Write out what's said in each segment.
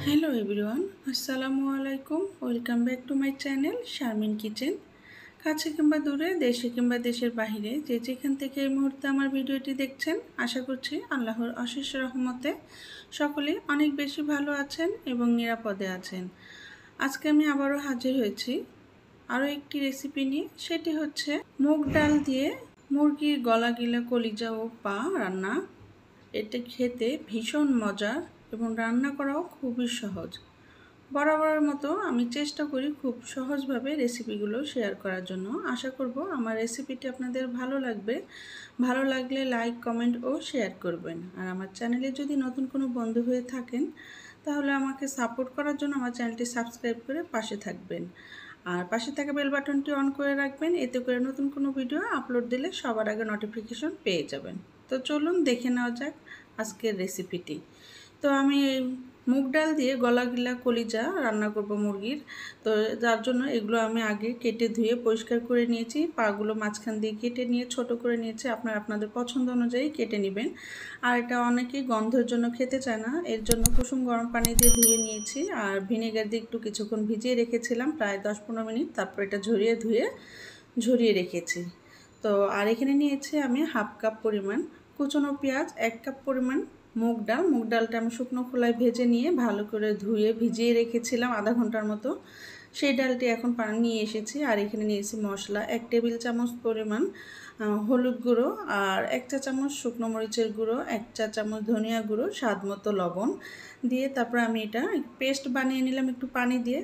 Hello everyone, আসসালামু আলাইকুম। Welcome back to my channel Sharmin kitchen. কাছে কিংবা দূরে, দেশে কিংবা দেশের বাহিরে যে যেখান থেকে এই মুহূর্তে আমার ভিডিওটি দেখছেন, আশা করছি আল্লাহর অশেষ রহমতে সকলেই অনেক বেশি ভালো আছেন এবং নিরাপদে আছেন। আজকে আমি আবারও হাজির হয়েছি আরও একটি রেসিপি নিয়ে। সেটি হচ্ছে মুগ ডাল দিয়ে মুরগির গলা গিলা কলিজা ও পা রান্না। এটা খেতে ভীষণ মজার এবং রান্না করাও খুবই সহজ। বরাবরের মতো আমি চেষ্টা করি খুব সহজভাবে রেসিপিগুলো শেয়ার করার জন্য। আশা করব আমার রেসিপিটি আপনাদের ভালো লাগবে। ভালো লাগলে লাইক, কমেন্ট ও শেয়ার করবেন। আর আমার চ্যানেলে যদি নতুন কোনো বন্ধু হয়ে থাকেন তাহলে আমাকে সাপোর্ট করার জন্য আমার চ্যানেলটি সাবস্ক্রাইব করে পাশে থাকবেন। আর পাশে থাকা বেল বাটনটি অন করে রাখবেন, এতে করে নতুন কোনো ভিডিও আপলোড দিলে সবার আগে নোটিফিকেশন পেয়ে যাবেন। তো চলুন দেখে নেওয়া যাক আজকের রেসিপিটি। তো আমি মুগ ডাল দিয়ে গলা গিলা কলিজা রান্না করব মুরগির। তো যার জন্য এগুলো আমি আগে কেটে ধুয়ে পরিষ্কার করে নিয়েছি। পাগুলো মাঝখান দিয়ে কেটে নিয়ে ছোট করে নিয়েছি। আপনাদের পছন্দ অনুযায়ী কেটে নেবেন। আর এটা অনেকেই গন্ধের জন্য খেতে চায় না, এর জন্য কুসুম গরম পানি দিয়ে ধুয়ে নিয়েছি। আর ভিনেগার দিয়ে একটু কিছুক্ষণ ভিজিয়ে রেখেছিলাম, প্রায় 10-15 মিনিট। তারপর এটা ঝরিয়ে রেখেছি। তো আর এখানে নিয়েছি আমি হাফ কাপ পরিমাণ কুচনো পেঁয়াজ, 1 কাপ পরিমাণ মুগ ডালটা আমি শুকনো খোলায় ভেজে নিয়ে ভালো করে ধুয়ে ভিজিয়ে রেখেছিলাম আধা ঘন্টার মতো। সেই ডালটি এখন নিয়ে এসেছি। আর এখানে নিয়েছি মশলা, 1 টেবিল চামচ পরিমাণ হলুদ গুঁড়ো, আর 1 চা চামচ শুকনো মরিচের গুঁড়ো, 1 চা চামচ ধনিয়া গুঁড়ো, স্বাদ মতো লবণ দিয়ে তারপর আমি এটা পেস্ট বানিয়ে নিলাম একটু পানি দিয়ে।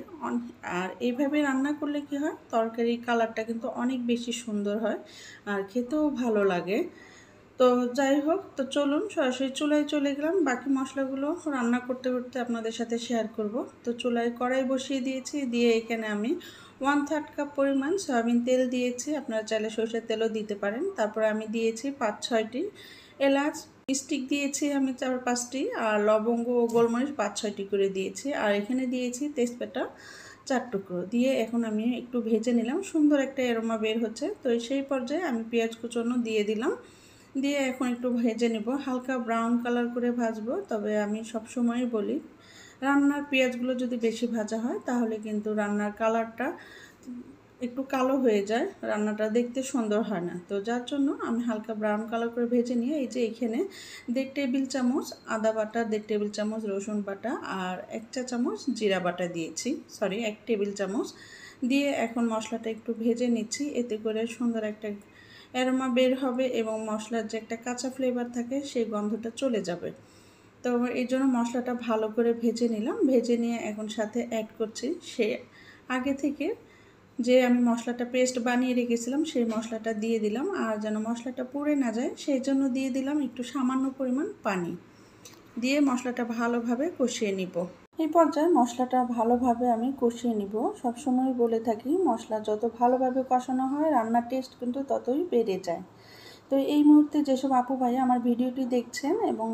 আর এইভাবে রান্না করলে কি হয়, তরকারির কালারটা কিন্তু অনেক বেশি সুন্দর হয় আর খেতেও ভালো লাগে। তো যাই হোক, তো চলুন সরাসরি চুলায় চলে গেলাম। বাকি মশলাগুলো রান্না করতে করতে আপনাদের সাথে শেয়ার করব। তো চুলায় কড়াই বসিয়ে দিয়েছি, দিয়ে এখানে আমি 1/3 কাপ পরিমাণ সয়াবিন তেল দিয়েছি। আপনারা চাইলে সরষের তেলও দিতে পারেন। তারপর আমি দিয়েছি 5-6টি এলাচ স্টিক দিয়েছি আমি 4-5টি, আর লবঙ্গ ও গোলমরিচ 5-6টি করে দিয়েছি। আর এখানে দিয়েছি তেজপাতা 4 টুকরো দিয়ে এখন আমি একটু ভেজে নিলাম। সুন্দর একটা অ্যারোমা বের হচ্ছে। তো সেই পর্যায়ে আমি পেঁয়াজ কুচনো দিয়ে দিলাম। দিয়ে এখন একটু ভেজে নেব, হালকা ব্রাউন কালার করে ভাজবো। তবে আমি সবসময়ই বলি, রান্নার পেঁয়াজগুলো যদি বেশি ভাজা হয় তাহলে কিন্তু রান্নার কালারটা একটু কালো হয়ে যায়, রান্নাটা দেখতে সুন্দর হয় না। তো যার জন্য আমি হালকা ব্রাউন কালার করে ভেজে নিয়ে এই যে এখানে 1.5 টেবিল চামচ আদা বাটা, 1.5 টেবিল চামচ রসুন বাটা আর 1 চা চামচ জিরা বাটা দিয়েছি, 1 টেবিল চামচ দিয়ে এখন মশলাটা একটু ভেজে নিচ্ছি। এতে করে সুন্দর একটা অ্যারোমা বের হবে এবং মশলার যে একটা কাঁচা ফ্লেভার থাকে সেই গন্ধটা চলে যাবে। তো এই জন্য মশলাটা ভালো করে ভেজে নিলাম। ভেজে নিয়ে এখন সাথে অ্যাড করছি সে আগে থেকে যে আমি মশলাটা পেস্ট বানিয়ে রেখেছিলাম সেই মশলাটা দিয়ে দিলাম। আর যেন মশলাটা পুড়ে না যায় সেই জন্য দিয়ে দিলাম একটু সামান্য পরিমাণ পানি, দিয়ে মশলাটা ভালোভাবে কষিয়ে নিব। এই পর্যায়ে মশলাটা ভালোভাবে আমি কষিয়ে নিব। সবসময় বলে থাকি, মশলা যত ভালোভাবে কষানো হয় রান্নার টেস্ট কিন্তু ততই বেড়ে যায়। তো এই মুহূর্তে যেসব আপু ভাই আমার ভিডিওটি দেখছেন এবং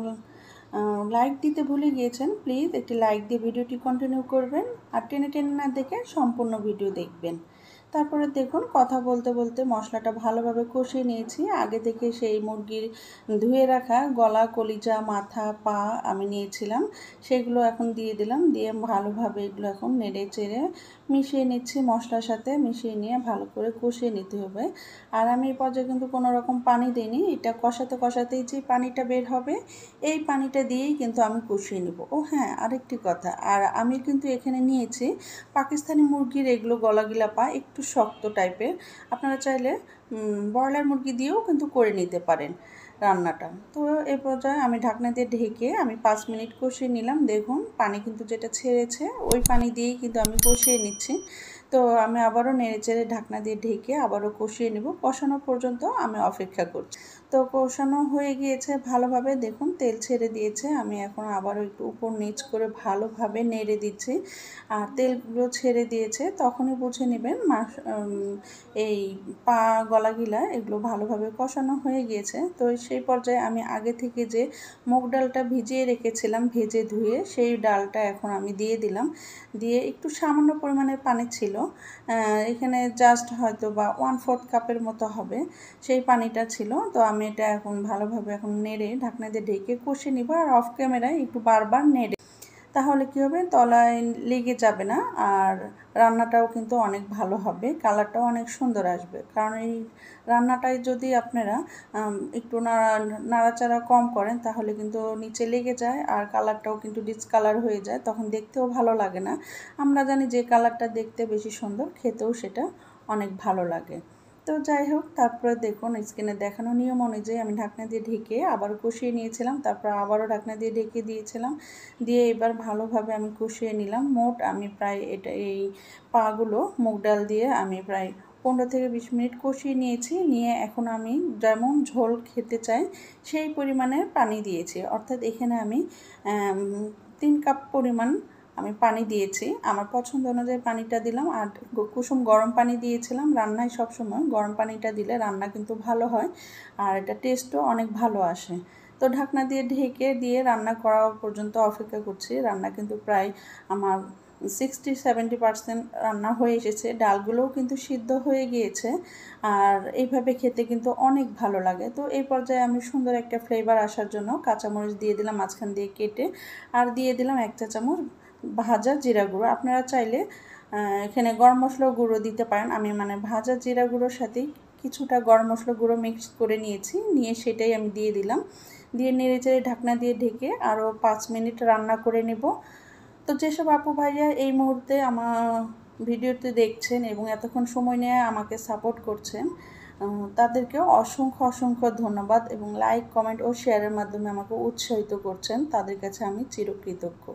লাইক দিতে ভুলে গিয়েছেন, প্লিজ একটি লাইক দিয়ে ভিডিওটি কন্টিনিউ করবেন। আর টেনে টেনে না দেখে সম্পূর্ণ ভিডিও দেখবেন। তারপরে দেখুন কথা বলতে বলতে মশলাটা ভালোভাবে কষিয়ে নিয়েছি। আগে থেকে সেই মুরগির ধুয়ে রাখা গলা, কলিজা, মাথা, পা আমি নিয়েছিলাম, সেগুলো এখন দিয়ে দিলাম। দিয়ে ভালোভাবে এগুলো এখন নেড়ে চেড়ে মিশিয়ে নিচ্ছি, মশলার সাথে মিশিয়ে নিয়ে ভালো করে কষিয়ে নিতে হবে। আর আমি এই পর্যায়ে কিন্তু কোনো রকম পানি দিইনি, এটা কষাতে কষাতেই যে পানিটা বের হবে এই পানিটা দিয়েই কিন্তু আমি কষিয়ে নেব। ও হ্যাঁ, আরেকটি কথা, আর আমি কিন্তু এখানে নিয়েছি পাকিস্তানি মুরগির, এগুলো গলাগিলা পা একটু শক্ত টাইপের। আপনারা চাইলে ব্রয়লার মুরগি দিয়েও কিন্তু করে নিতে পারেন রান্নাটা। তো এই পর্যায়ে আমি ঢাকনা দিয়ে ঢেকে আমি 5 মিনিট কষিয়ে নিলাম। দেখুন পানি কিন্তু যেটা ছেড়েছে ওই পানি দিয়েই কিন্তু আমি কষিয়ে নিচ্ছি। তো আমি আবারও নেড়েচেড়ে ঢাকনা দিয়ে ঢেকে আবারও কষিয়ে নেব, কষানো পর্যন্ত আমি অপেক্ষা করছি। তো কষানো হয়ে গিয়েছে ভালোভাবে, দেখুন তেল ছেড়ে দিয়েছে। আমি এখন আবারও একটু উপর নিচ করে ভালোভাবে নেড়ে দিচ্ছি। আর তেলগুলো ছেড়ে দিয়েছে তখনই বুঝে নেবেন এই পা, গলাগিলা এগুলো ভালোভাবে কষানো হয়ে গিয়েছে। তো সেই পর্যায়ে আমি আগে থেকে যে মুগ ডালটা ভিজিয়ে রেখেছিলাম ভেজে ধুয়ে, সেই ডালটা এখন আমি দিয়ে দিলাম। দিয়ে একটু সামান্য পরিমাণের পানি ছিল, এখানে জাস্ট হয়তো বা 1/4 কাপের মতো হবে সেই পানিটা ছিল। তো আমি আমি এটা এখন ভালোভাবে এখন নেড়ে ঢাকনা দিয়ে ঢেকে কষে নিব, আর অফ ক্যামেরায় একটু বারবার নেড়ে, তাহলে কী হবে তলায় লেগে যাবে না, আর রান্নাটাও কিন্তু অনেক ভালো হবে, কালারটাও অনেক সুন্দর আসবে। কারণ এই রান্নাটায় যদি আপনারা একটু নাড়াচাড়া কম করেন তাহলে কিন্তু নিচে লেগে যায়, আর কালারটাও কিন্তু ডিসকালার হয়ে যায়, তখন দেখতেও ভালো লাগে না। আমরা জানি যে কালারটা দেখতে বেশি সুন্দর, খেতেও সেটা অনেক ভালো লাগে। তো যাই হোক, তারপরে দেখুন স্ক্রিনে দেখানো নিয়ম অনুযায়ী আমি ঢাকনা দিয়ে ঢেকে আবার কষিয়ে নিয়েছিলাম, তারপর আবারও ঢাকনা দিয়ে ঢেকে দিয়েছিলাম, দিয়ে এবার ভালোভাবে আমি কষিয়ে নিলাম। মোট আমি প্রায় এই পাগুলো মুগ ডাল দিয়ে আমি প্রায় 15 থেকে 20 মিনিট কষিয়ে নিয়েছি। নিয়ে এখন আমি যেমন ঝোল খেতে চাই সেই পরিমাণে পানি দিয়েছি, অর্থাৎ এখানে আমি 3 কাপ পরিমাণ আমি পানি দিয়েছি, আমার পছন্দ অনুযায়ী পানিটা দিলাম। আর কুসুম গরম পানি দিয়েছিলাম, রান্নায় সবসময় গরম পানিটা দিলে রান্না কিন্তু ভালো হয়, আর এটা টেস্টও অনেক ভালো আসে। তো ঢাকনা দিয়ে ঢেকে দিয়ে রান্না করা পর্যন্ত অপেক্ষা করছি। রান্না কিন্তু প্রায় আমার 60-70% রান্না হয়ে এসেছে, ডালগুলোও কিন্তু সিদ্ধ হয়ে গিয়েছে, আর এইভাবে খেতে কিন্তু অনেক ভালো লাগে। তো এই পর্যায়ে আমি সুন্দর একটা ফ্লেভার আসার জন্য কাঁচামরিচ দিয়ে দিলাম মাঝখান দিয়ে কেটে, আর দিয়ে দিলাম 1 চা চামচ ভাজা জিরা গুঁড়ো। আপনারা চাইলে এখানে গরম মশলা গুঁড়ো দিতে পারেন, আমি মানে ভাজা জিরা গুঁড়োর সাথেই কিছুটা গরম মশলা গুঁড়ো মিক্স করে নিয়েছি, নিয়ে সেটাই আমি দিয়ে দিলাম। দিয়ে নেড়েচেড়ে ঢাকনা দিয়ে ঢেকে আরও 5 মিনিট রান্না করে নেব। তো যেসব আপু ভাইয়া এই মুহূর্তে আমার ভিডিওতে দেখছেন এবং এতক্ষণ সময় নিয়ে আমাকে সাপোর্ট করছেন, তাদেরকেও অসংখ্য অসংখ্য ধন্যবাদ, এবং লাইক, কমেন্ট ও শেয়ারের মাধ্যমে আমাকে উৎসাহিত করছেন, তাদের কাছে আমি চিরকৃতজ্ঞ।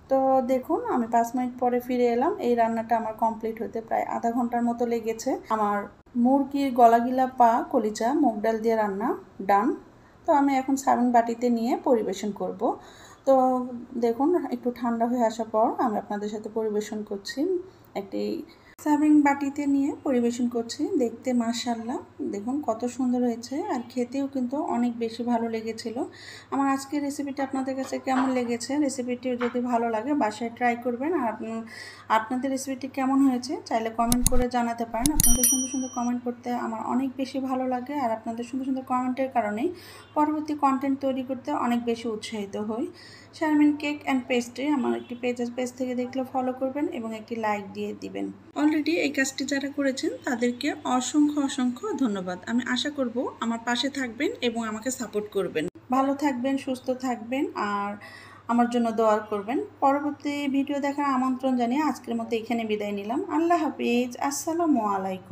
তো দেখুন আমি 5 মিনিট পরে ফিরে এলাম। এই রান্নাটা আমার কমপ্লিট হতে প্রায় আধা ঘন্টার মতো লেগেছে। আমার মুরগির গলাগিলা পা কলিজা মুগ ডাল দিয়ে রান্না ডান। তো আমি এখন সার্ভিং বাটিতে নিয়ে পরিবেশন করব। তো দেখুন একটু ঠান্ডা হয়ে আসার পর আমি আপনাদের সাথে পরিবেশন করছি, একটি সার্ভিং বাটিতে নিয়ে পরিবেশন করছি। দেখতে মাশাআল্লাহ দেখুন কত সুন্দর হয়েছে, আর খেতেও কিন্তু অনেক বেশি ভালো লেগেছিল। আমার আজকের রেসিপিটা আপনাদের কাছে কেমন লেগেছে, রেসিপিটি যদি ভালো লাগে বাসায় ট্রাই করবেন, আর আপনাদের রেসিপিটি কেমন হয়েছে চাইলে কমেন্ট করে জানাতে পারেন। আপনাদের সুন্দর সুন্দর কমেন্ট করতে আমার অনেক বেশি ভালো লাগে, আর আপনাদের সুন্দর সুন্দর কমেন্টের কারণেই পরবর্তী কন্টেন্ট তৈরি করতে অনেক বেশি উৎসাহিত হই। শারমিন কেক অ্যান্ড পেস্ট্রি আমার একটি পেজ থেকে দেখলে ফলো করবেন এবং একটি লাইক দিয়ে দিবেন। অলরেডি এই কাজটি যারা করেছেন তাদেরকে অসংখ্য অসংখ্য ধন্যবাদ। আমি আশা করব আমার পাশে থাকবেন এবং আমাকে সাপোর্ট করবেন। ভালো থাকবেন, সুস্থ থাকবেন, আর আমার জন্য দোয়া করবেন। পরবর্তী ভিডিও দেখার আমন্ত্রণ জানিয়ে আজকের মতো এখানে বিদায় নিলাম। আল্লাহ হাফিজ, আসসালামু আলাইকুম।